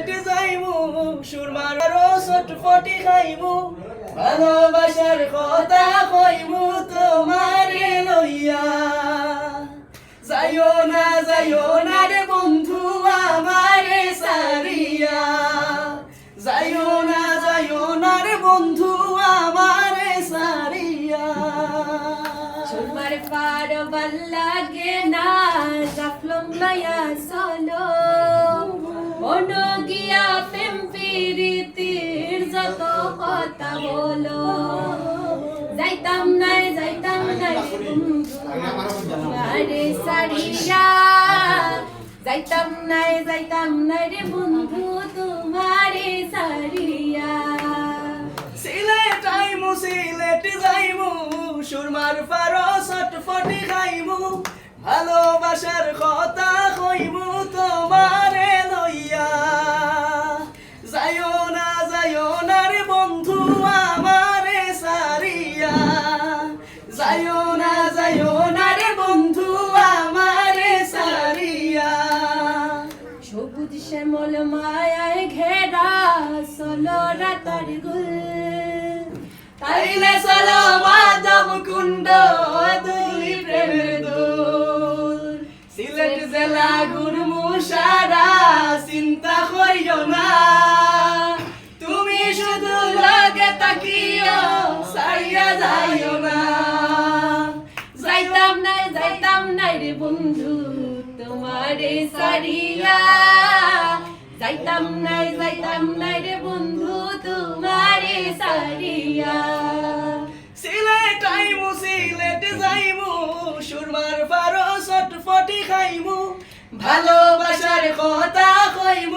সিলেট যাইমু সুরমার চটপটি খাইমু ভালোবাসার কথা কইমু তোমারে লইয়া যাইও না রে বন্ধু আমারে সারিয়া যাইও না রে বন্ধু আমারে সারিয়া সুরমার পার লাগে না জাফলং লয়া চলো মন গিয়া প্রেম প্রীতির যত কথা বলো যাইতাম নাই আরে সারিয়া যাইতাম নাই রে বন্ধু তোমারে সারিয়া সিলেট যাইমু সুরমার পারো চটপটি খাইমু ভালোবাসার কথা কইমু তোমারে লইয়া যাইও না রে বন্ধু আমারে সারিয়া যাইও না রে বন্ধু আমারে সারিয়া সবুজ শ্যামল মায়ায় ঘেরা চলো রাতার গুল তাইলে চলো মাধব কুণ্ড দুলি প্রেমের দোল সিলেট জেলা ঘুরমু সারা চিন্তা করিও না তুমি শুধু লগে তাকিও সারিয়া যাইও না যাইতাম নাই রে বন্ধু তোমারে সারিয়া যাইতাম নাই রে বন্ধু তোমারে সারিয়া সিলেট যাইমু সুরমার পারো চটপটি খাইমু ভালোবাসার কথা কইমু